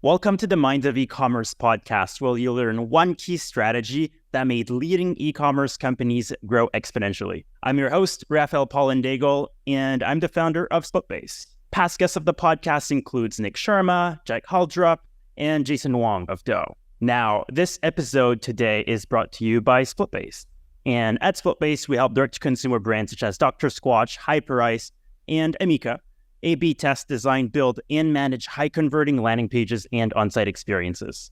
Welcome to the Minds of Ecommerce Podcast, where you'll learn one key strategy that made leading e-commerce companies grow exponentially. I'm your host, Raphael Paulin-Daigle, and I'm the founder of Splitbase. Past guests of the podcast includes Nick Sharma, Jack Haldrup, and Jason Wong of Doe. Now, this episode today is brought to you by Splitbase. And at Splitbase, we help direct-to-consumer brands such as Dr. Squatch, Hyperice, and Amica A/B test, design, build, and manage high-converting landing pages and on-site experiences.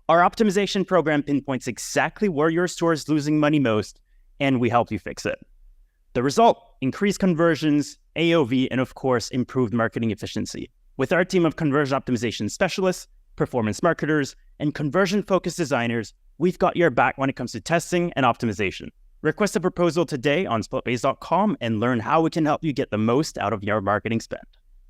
Our optimization program pinpoints exactly where your store is losing money most, and we help you fix it. The result: increased conversions, AOV, and of course, improved marketing efficiency. With our team of conversion optimization specialists, performance marketers, and conversion-focused designers, we've got your back when it comes to testing and optimization. Request a proposal today on splitbase.com and learn how we can help you get the most out of your marketing spend.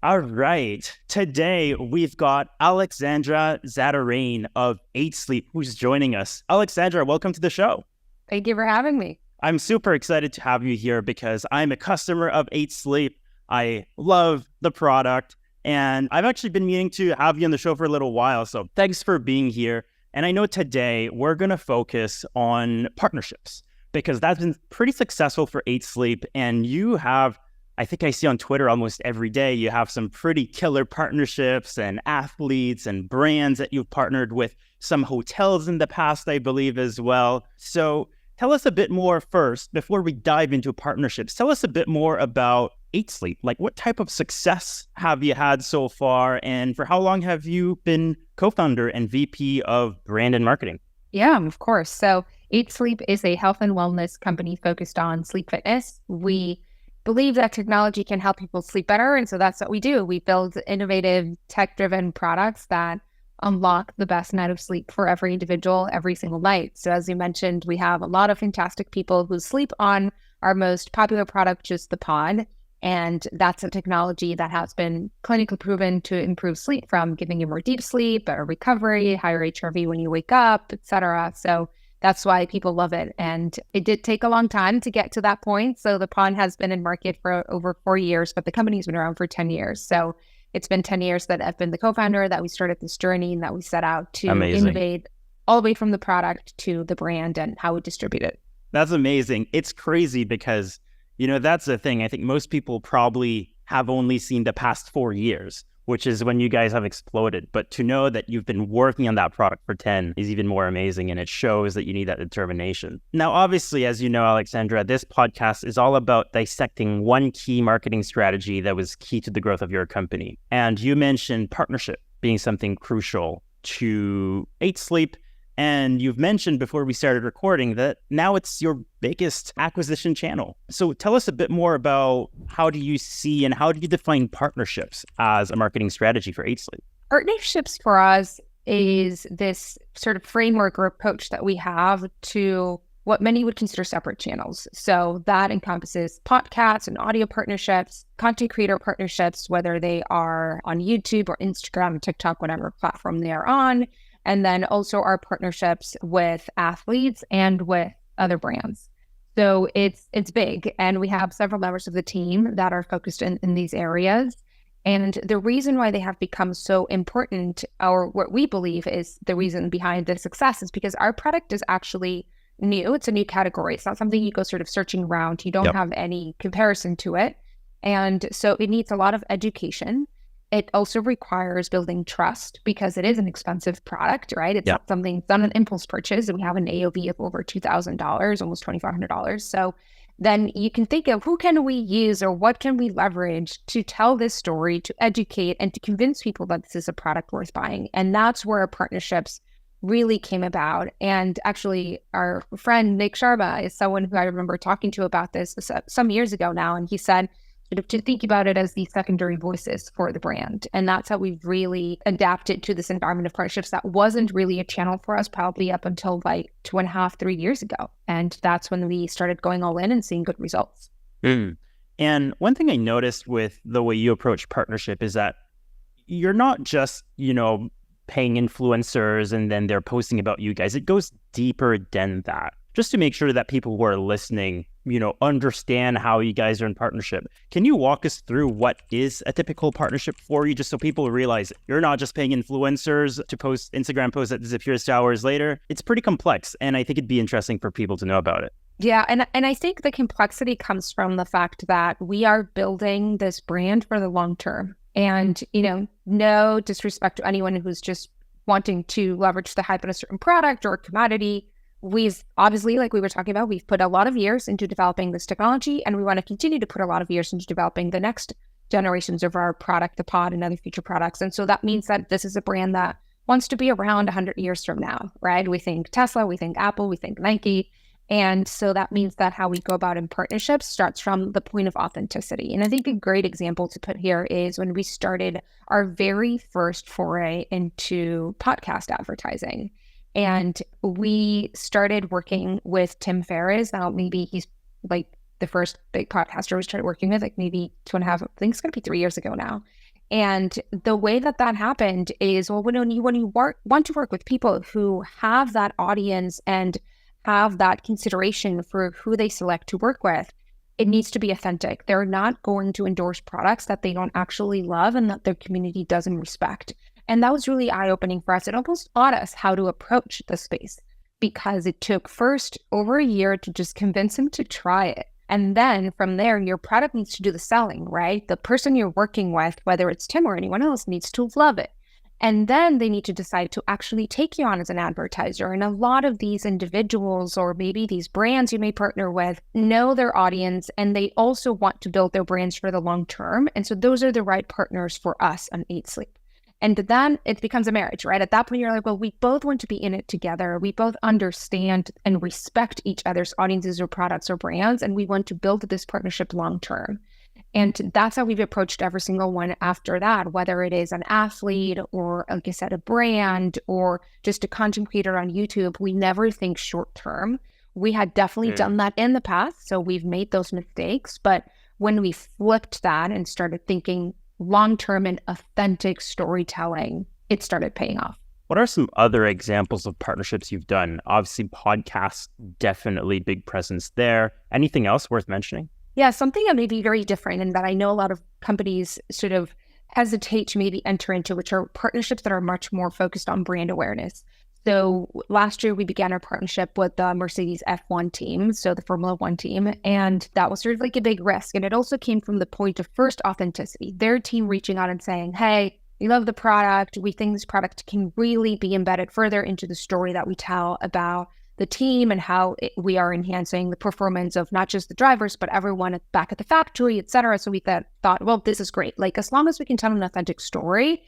All right, today we've got Alexandra Zatarain of 8 Sleep who's joining us. Alexandra, welcome to the show. Thank you for having me. I'm super excited to have you here because I'm a customer of 8 Sleep. I love the product, and I've actually been meaning to have you on the show for a little while, so thanks for being here. And I know today we're going to focus on partnerships, because that's been pretty successful for 8 Sleep. And you have, I think I see on Twitter almost every day, you have some pretty killer partnerships and athletes and brands that you've partnered with, some hotels in the past, I believe, as well. So tell us a bit more first, before we dive into partnerships. Tell us a bit more about 8 Sleep. Like, what type of success have you had so far? And for how long have you been co-founder and VP of brand and marketing? Yeah, of course. So 8 Sleep is a health and wellness company focused on sleep fitness. We believe that technology can help people sleep better. And so that's what we do. We build innovative, tech-driven products that unlock the best night of sleep for every individual every single night. So as you mentioned, we have a lot of fantastic people who sleep on our most popular product, just the pod. And that's a technology that has been clinically proven to improve sleep, from giving you more deep sleep, better recovery, higher HRV when you wake up, etc. So that's why people love it. And it did take a long time to get to that point. So the pod has been in market for over 4 years, but the company's been around for 10 years. So it's been 10 years that I've been the co-founder, that we started this journey, and that we set out to innovate all the way from the product to the brand and how we distribute it. That's amazing. It's crazy because, that's the thing. I think most people probably have only seen the past 4 years, which is when you guys have exploded. But to know that you've been working on that product for 10 is even more amazing. And it shows that you need that determination. Now, obviously, as you know, Alexandra, this podcast is all about dissecting one key marketing strategy that was key to the growth of your company. And you mentioned partnership being something crucial to 8 Sleep. And you've mentioned before we started recording that now it's your biggest acquisition channel. So tell us a bit more about how do you see and how do you define partnerships as a marketing strategy for 8 Sleep? Partnerships for us is this sort of framework or approach that we have to what many would consider separate channels. So that encompasses podcasts and audio partnerships, content creator partnerships, whether they are on YouTube or Instagram or TikTok, whatever platform they are on. And then also our partnerships with athletes and with other brands. So it's big. And we have several members of the team that are focused in these areas. And the reason why they have become so important, or what we believe is the reason behind the success, is because our product is actually new. It's a new category. It's not something you go sort of searching around. You don't have any comparison to it. And so it needs a lot of education. It also requires building trust because it is an expensive product, right? It's not something, it's not an impulse purchase. And we have an AOV of over $2,000, almost $2,500. So then you can think of who can we use or what can we leverage to tell this story, to educate and to convince people that this is a product worth buying. And that's where our partnerships really came about. And actually, our friend Nick Sharma is someone who I remember talking to about this some years ago now. And he said, to think about it as the secondary voices for the brand. And that's how we've really adapted to this environment of partnerships that wasn't really a channel for us probably up until like 2.5, 3 years ago. And that's when we started going all in and seeing good results. And one thing I noticed with the way you approach partnership is that you're not just, paying influencers and then they're posting about you guys. It goes deeper than that. just to make sure that people who are listening, understand how you guys are in partnership. Can you walk us through what is a typical partnership for you, just so people realize you're not just paying influencers to post Instagram posts that disappears 2 hours later? It's pretty complex, and I think it'd be interesting for people to know about it. Yeah, and I think the complexity comes from the fact that we are building this brand for the long term. And, no disrespect to anyone who's just wanting to leverage the hype on a certain product or commodity. We've obviously, like we were talking about, we've put a lot of years into developing this technology, and we want to continue to put a lot of years into developing the next generations of our product, the pod, and other future products. And so that means that this is a brand that wants to be around 100 years from now, right? We think Tesla, we think Apple, we think Nike. And so that means that how we go about in partnerships starts from the point of authenticity. And I think a great example to put here is when we started our very first foray into podcast advertising. And we started working with Tim Ferriss. Now, maybe he's like the first big podcaster we started working with, like maybe 2.5, I think it's going to be 3 years ago now. And the way that happened is, well, when you want to work with people who have that audience and have that consideration for who they select to work with, it needs to be authentic. They're not going to endorse products that they don't actually love and that their community doesn't respect. And that was really eye-opening for us. It almost taught us how to approach the space, because it took first over a year to just convince them to try it. And then from there, your product needs to do the selling, right? The person you're working with, whether it's Tim or anyone else, needs to love it. And then they need to decide to actually take you on as an advertiser. And a lot of these individuals, or maybe these brands you may partner with, know their audience, and they also want to build their brands for the long term. And so those are the right partners for us on Eat Sleep. And then it becomes a marriage, right? At that point, you're like, well, we both want to be in it together. We both understand and respect each other's audiences or products or brands, and we want to build this partnership long term. And that's how we've approached every single one after that, whether it is an athlete or, like I said, a brand or just a content creator on YouTube. We never think short term. We had definitely done that in the past, so we've made those mistakes. But when we flipped that and started thinking long-term and authentic storytelling, it started paying off. What are some other examples of partnerships you've done? Obviously, podcasts, definitely big presence there. Anything else worth mentioning? Yeah, something that may be very different and that I know a lot of companies sort of hesitate to maybe enter into, which are partnerships that are much more focused on brand awareness. So last year, we began our partnership with the Mercedes F1 team, so the Formula One team, and that was sort of like a big risk. And it also came from the point of first authenticity, their team reaching out and saying, hey, we love the product. We think this product can really be embedded further into the story that we tell about the team and how we are enhancing the performance of not just the drivers, but everyone back at the factory, et cetera. So we thought, well, this is great. Like, as long as we can tell an authentic story,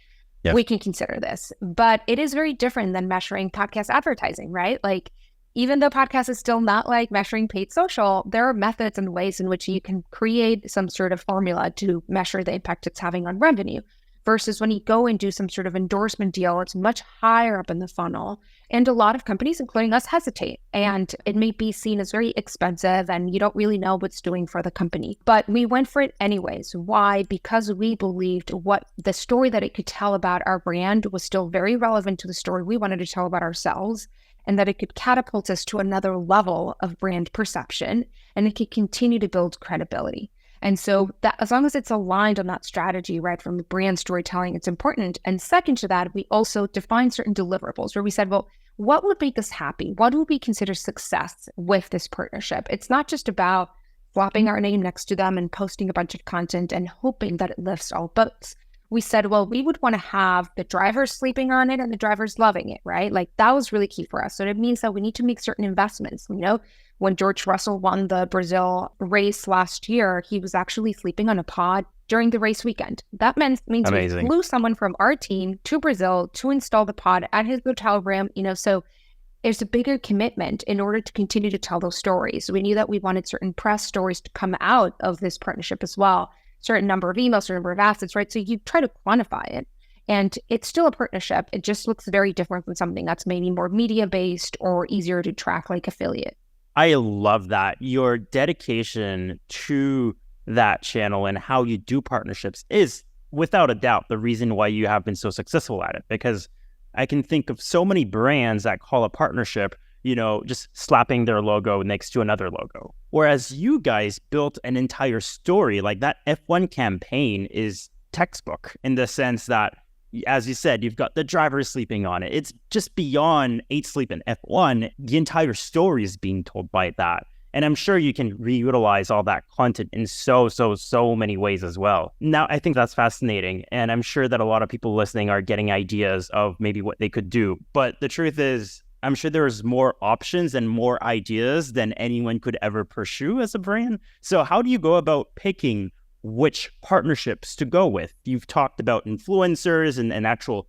we can consider this. But it is very different than measuring podcast advertising, right? Like, even though podcast is still not like measuring paid social, there are methods and ways in which you can create some sort of formula to measure the impact it's having on revenue. Versus when you go and do some sort of endorsement deal, it's much higher up in the funnel. And a lot of companies, including us, hesitate. And it may be seen as very expensive and you don't really know what's doing for the company. But we went for it anyways. Why? Because we believed what the story that it could tell about our brand was still very relevant to the story we wanted to tell about ourselves, and that it could catapult us to another level of brand perception, and it could continue to build credibility. And so that, as long as it's aligned on that strategy, right, from the brand storytelling, it's important. And second to that, we also defined certain deliverables where we said, well, what would make us happy? What would we consider success with this partnership? It's not just about flopping our name next to them and posting a bunch of content and hoping that it lifts all boats. We said, well, we would want to have the drivers sleeping on it and the drivers loving it, right? Like, that was really key for us. So it means that we need to make certain investments. You know, when George Russell won the Brazil race last year, he was actually sleeping on a pod during the race weekend. That means Amazing. We flew someone from our team to Brazil to install the pod at his hotel room, you know, so there's a bigger commitment in order to continue to tell those stories. We knew that we wanted certain press stories to come out of this partnership as well. Certain number of emails, certain number of assets, right? So you try to quantify it. And it's still a partnership. It just looks very different from something that's maybe more media-based or easier to track, like affiliate. I love that. Your dedication to that channel and how you do partnerships is, without a doubt, the reason why you have been so successful at it. Because I can think of so many brands that call a partnership just slapping their logo next to another logo. Whereas you guys built an entire story, like that F1 campaign is textbook in the sense that, as you said, you've got the driver sleeping on it. It's just beyond 8 Sleep and F1. The entire story is being told by that. And I'm sure you can reutilize all that content in so many ways as well. Now, I think that's fascinating. And I'm sure that a lot of people listening are getting ideas of maybe what they could do. But the truth is, I'm sure there's more options and more ideas than anyone could ever pursue as a brand. So how do you go about picking which partnerships to go with? You've talked about influencers and actual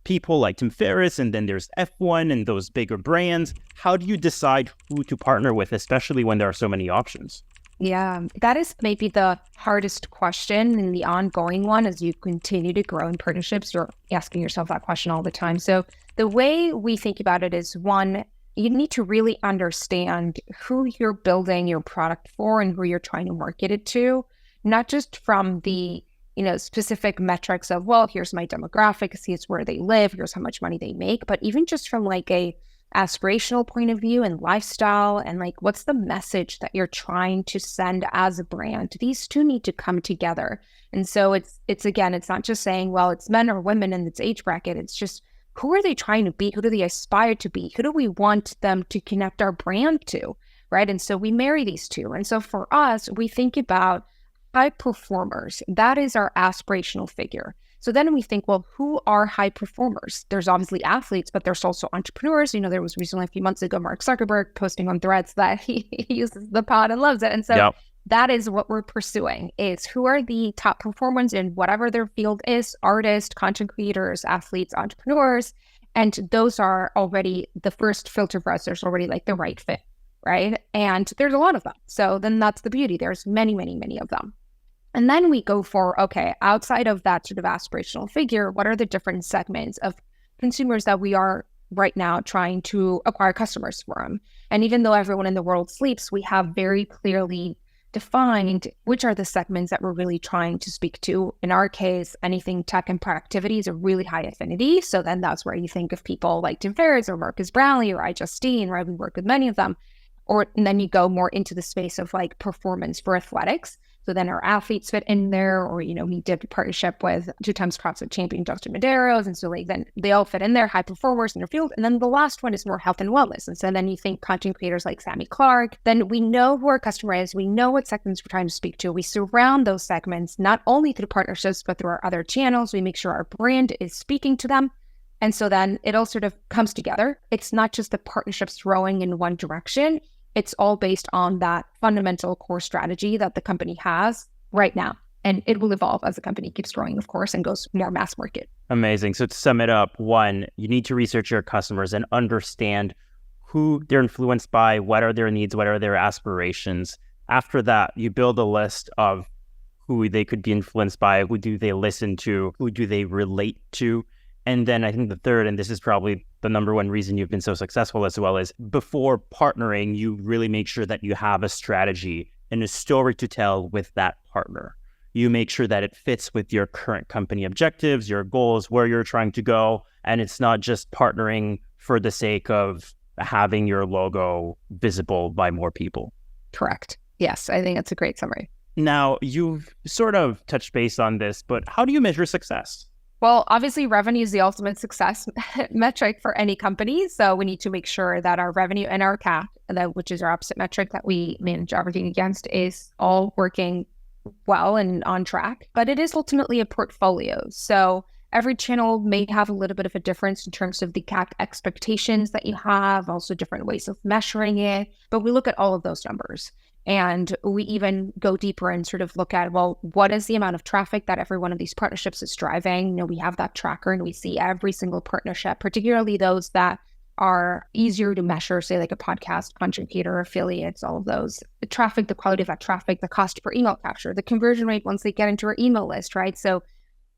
people like Tim Ferriss, and then there's F1 and those bigger brands. How do you decide who to partner with, especially when there are so many options? Yeah, that is maybe the hardest question and the ongoing one as you continue to grow in partnerships. You're asking yourself that question all the time. So the way we think about it is, one, you need to really understand who you're building your product for and who you're trying to market it to, not just from the specific metrics of, well, here's my demographic, here's where they live, here's how much money they make, but even just from like a aspirational point of view and lifestyle and like what's the message that you're trying to send as a brand. These two need to come together. And so it's again, it's not just saying, well, it's men or women in this age bracket. It's just, who are they trying to be? Who do they aspire to be? Who do we want them to connect our brand to, right? And so we marry these two. And so for us, we think about high performers. That is our aspirational figure. So then we think, well, who are high performers? There's obviously athletes, but there's also entrepreneurs. There was recently a few months ago, Mark Zuckerberg posting on Threads that he uses the pod and loves it. And so that is what we're pursuing, is who are the top performers in whatever their field is: artists, content creators, athletes, entrepreneurs. And those are already the first filter for us. There's already like the right fit, right? And there's a lot of them. So then that's the beauty. There's many, many, many of them. And then we go for, okay, outside of that sort of aspirational figure, what are the different segments of consumers that we are right now trying to acquire customers from? And even though everyone in the world sleeps, we have very clearly defined which are the segments that we're really trying to speak to. In our case, anything tech and productivity is a really high affinity. So then that's where you think of people like Tim Ferriss or Marcus Brownlee or iJustine, right? We work with many of them. And then you go more into the space of like performance for athletics. So then our athletes fit in there, or, we did a partnership with 2-time CrossFit champion Justin Medeiros. And so like then they all fit in there, high performers in their field. And then the last one is more health and wellness. And so then you think content creators like Sammy Clark. Then we know who our customer is. We know what segments we're trying to speak to. We surround those segments, not only through partnerships, but through our other channels. We make sure our brand is speaking to them. And so then it all sort of comes together. It's not just the partnerships rowing in one direction. It's all based on that fundamental core strategy that the company has right now. And it will evolve as the company keeps growing, of course, and goes more mass market. Amazing. So to sum it up, one, you need to research your customers and understand who they're influenced by, what are their needs, what are their aspirations. After that, you build a list of who they could be influenced by, who do they listen to, who do they relate to. And then I think the third, and this is probably the number one reason you've been so successful as well, is before partnering, you really make sure that you have a strategy and a story to tell with that partner. You make sure that it fits with your current company objectives, your goals, where you're trying to go. And it's not just partnering for the sake of having your logo visible by more people. Correct. Yes, I think that's a great summary. Now, you've sort of touched base on this, but how do you measure success? Well, obviously, revenue is the ultimate success metric for any company. So we need to make sure that our revenue and our CAC, which is our opposite metric that we manage everything against, is all working well and on track. But it is ultimately a portfolio. So every channel may have a little bit of a difference in terms of the CAC expectations that you have, also different ways of measuring it. But we look at all of those numbers. And we even go deeper and sort of look at, well, what is the amount of traffic that every one of these partnerships is driving? We have that tracker and we see every single partnership, particularly those that are easier to measure, say like a podcast, content creator, affiliates, all of those. The traffic, the quality of that traffic, the cost per email capture, the conversion rate once they get into our email list, right? So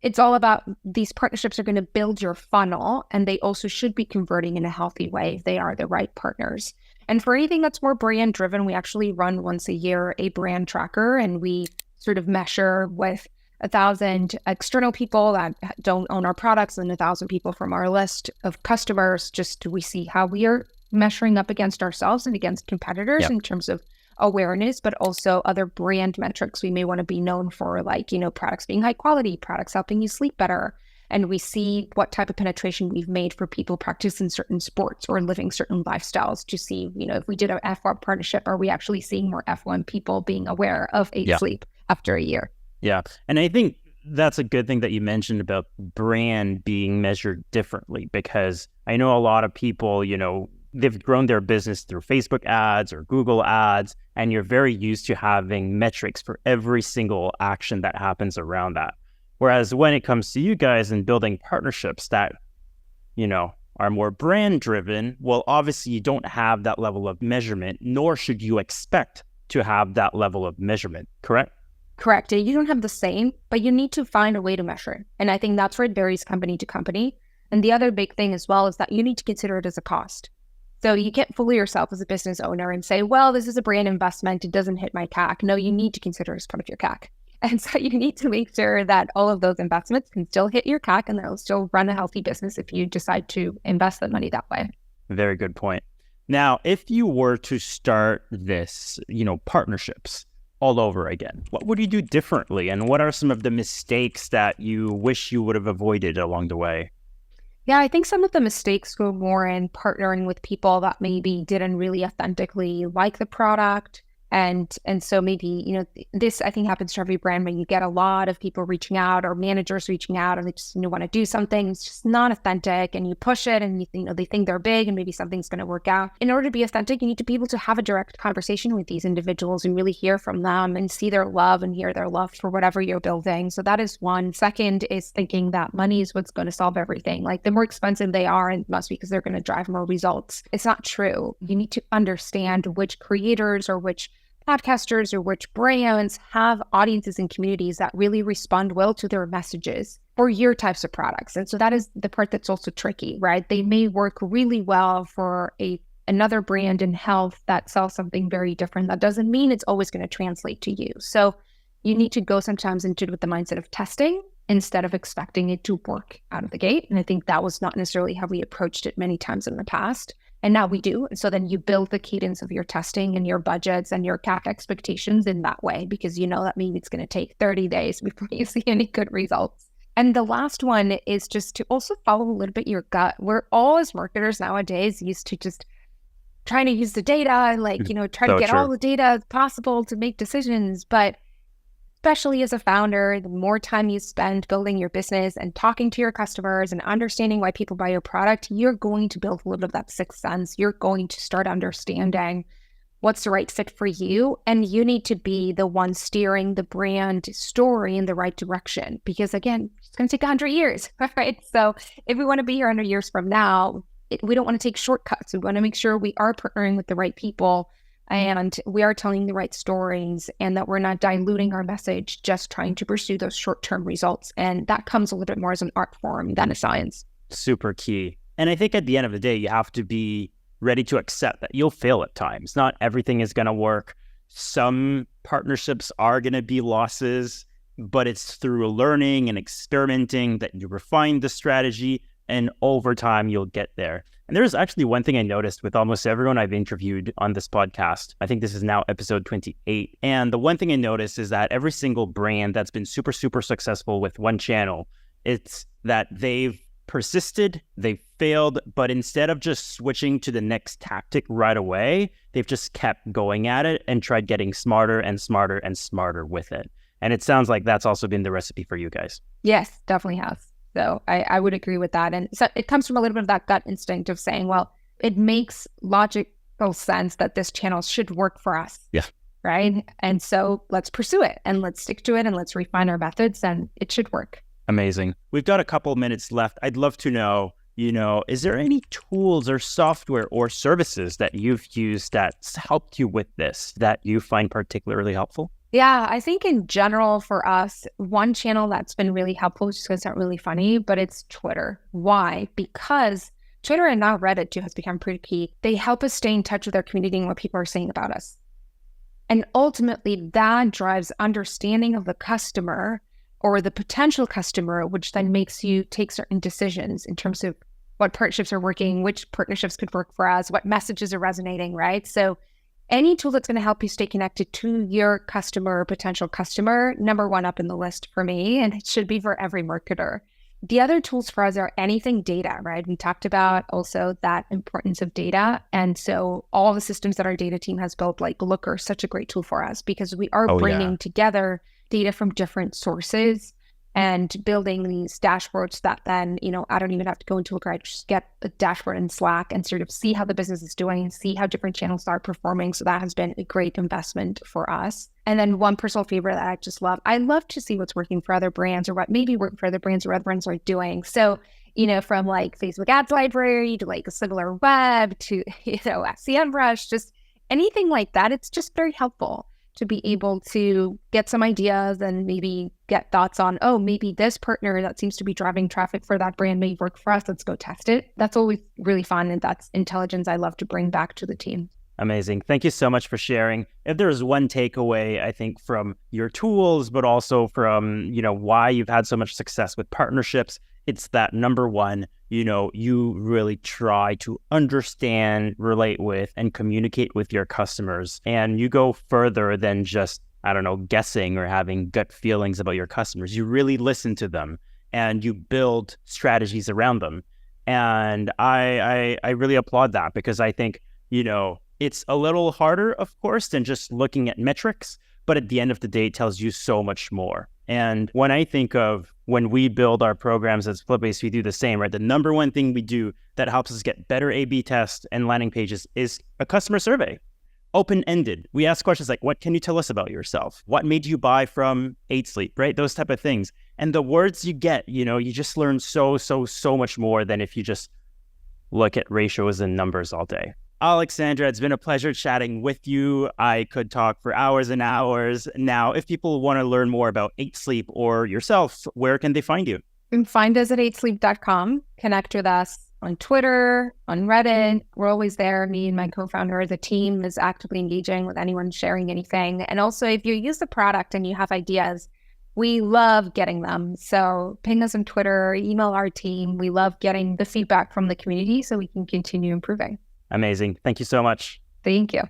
it's all about these partnerships are going to build your funnel, and they also should be converting in a healthy way if they are the right partners. And for anything that's more brand driven, we actually run once a year a brand tracker, and we sort of measure with 1,000 external people that don't own our products and 1,000 people from our list of customers. We see how we are measuring up against ourselves and against competitors in terms of awareness, but also other brand metrics we may want to be known for, like, products being high quality, products helping you sleep better. And we see what type of penetration we've made for people practicing certain sports or living certain lifestyles to see, if we did an F1 partnership, are we actually seeing more F1 people being aware of sleep after a year? Yeah. And I think that's a good thing that you mentioned about brand being measured differently, because I know a lot of people, they've grown their business through Facebook ads or Google ads, and you're very used to having metrics for every single action that happens around that. Whereas when it comes to you guys and building partnerships that, are more brand driven, well, obviously you don't have that level of measurement, nor should you expect to have that level of measurement, correct? Correct. You don't have the same, but you need to find a way to measure it. And I think that's where it varies company to company. And the other big thing as well is that you need to consider it as a cost. So you can't fool yourself as a business owner and say, well, this is a brand investment, it doesn't hit my CAC. No, you need to consider it as part of your CAC. And so you need to make sure that all of those investments can still hit your CAC and they'll still run a healthy business if you decide to invest the money that way. Very good point. Now, if you were to start this, partnerships all over again, what would you do differently? And what are some of the mistakes that you wish you would have avoided along the way? Yeah, I think some of the mistakes go more in partnering with people that maybe didn't really authentically like the product. And so maybe, this I think happens to every brand when you get a lot of people reaching out or managers reaching out and they just want to do something. It's just not authentic and you push it and they think they're big and maybe something's going to work out. In order to be authentic, you need to be able to have a direct conversation with these individuals and really hear from them and see their love and hear their love for whatever you're building. So that is one. Second is thinking that money is what's going to solve everything. Like the more expensive they are, it must be because they're going to drive more results. It's not true. You need to understand which creators or which podcasters or which brands have audiences and communities that really respond well to their messages for your types of products. And so that is the part that's also tricky, right? They may work really well for another brand in health that sells something very different. That doesn't mean it's always going to translate to you. So you need to go sometimes into it with the mindset of testing instead of expecting it to work out of the gate. And I think that was not necessarily how we approached it many times in the past. And now we do. And so then you build the cadence of your testing and your budgets and your CAC expectations in that way, because that maybe it's going to take 30 days before you see any good results. And the last one is just to also follow a little bit your gut. We're all as marketers nowadays used to just trying to use the data and try to get all the data as possible to make decisions. But especially as a founder, the more time you spend building your business and talking to your customers and understanding why people buy your product, you're going to build a little bit of that sixth sense. You're going to start understanding what's the right fit for you. And you need to be the one steering the brand story in the right direction. Because again, it's going to take 100 years, right? So if we want to be here 100 years from now, we don't want to take shortcuts. We want to make sure we are partnering with the right people and we are telling the right stories and that we're not diluting our message, just trying to pursue those short-term results. And that comes a little bit more as an art form than a science. Super key. And I think at the end of the day, you have to be ready to accept that you'll fail at times. Not everything is going to work. Some partnerships are going to be losses, but it's through learning and experimenting that you refine the strategy, and over time you'll get there. And there's actually one thing I noticed with almost everyone I've interviewed on this podcast. I think this is now episode 28. And the one thing I noticed is that every single brand that's been super, super successful with one channel, it's that they've persisted, they've failed, but instead of just switching to the next tactic right away, they've just kept going at it and tried getting smarter and smarter and smarter with it. And it sounds like that's also been the recipe for you guys. Yes, definitely has. So I would agree with that. And so it comes from a little bit of that gut instinct of saying, well, it makes logical sense that this channel should work for us. Yeah. Right. And so let's pursue it and let's stick to it and let's refine our methods and it should work. Amazing. We've got a couple minutes left. I'd love to know, is there any tools or software or services that you've used that's helped you with this that you find particularly helpful? Yeah, I think in general for us, one channel that's been really helpful, just because it's not really funny, but it's Twitter. Why? Because Twitter and now Reddit too has become pretty key. They help us stay in touch with our community and what people are saying about us. And ultimately that drives understanding of the customer or the potential customer, which then makes you take certain decisions in terms of what partnerships are working, which partnerships could work for us, what messages are resonating, right? So any tool that's going to help you stay connected to your customer or potential customer, number one up in the list for me, and it should be for every marketer. The other tools for us are anything data, right? We talked about also that importance of data. And so all the systems that our data team has built, like Looker, such a great tool for us because we are bringing together data from different sources and building these dashboards that then, I don't even have to go into Looker. I just get a dashboard in Slack and sort of see how the business is doing, see how different channels are performing. So that has been a great investment for us. And then one personal favorite that I just love, I love to see what's working for other brands or what maybe work for other brands or other brands are doing. So, from like Facebook Ads Library to like a similar web to, SEMrush, just anything like that. It's just very helpful to be able to get some ideas and maybe get thoughts on, maybe this partner that seems to be driving traffic for that brand may work for us. Let's go test it. That's always really fun. And that's intelligence I love to bring back to the team. Amazing. Thank you so much for sharing. If there's one takeaway, I think from your tools, but also from, why you've had so much success with partnerships, it's that number one, you really try to understand, relate with, and communicate with your customers. And you go further than just, guessing or having gut feelings about your customers. You really listen to them and you build strategies around them. And I really applaud that because I think, it's a little harder, of course, than just looking at metrics, but at the end of the day, it tells you so much more. And when I think of when we build our programs as Flipbase, we do the same, right? The number one thing we do that helps us get better A/B tests and landing pages is a customer survey, open-ended. We ask questions like, what can you tell us about yourself? What made you buy from 8 Sleep, right? Those type of things. And the words you get, you just learn so much more than if you just look at ratios and numbers all day. Alexandra, it's been a pleasure chatting with you. I could talk for hours and hours. Now, if people want to learn more about 8 Sleep or yourself, where can they find you? You can find us at 8sleep.com. Connect with us on Twitter, on Reddit. We're always there. Me and my co-founder, the team is actively engaging with anyone sharing anything. And also, if you use the product and you have ideas, we love getting them. So ping us on Twitter, email our team. We love getting the feedback from the community so we can continue improving. Amazing. Thank you so much. Thank you.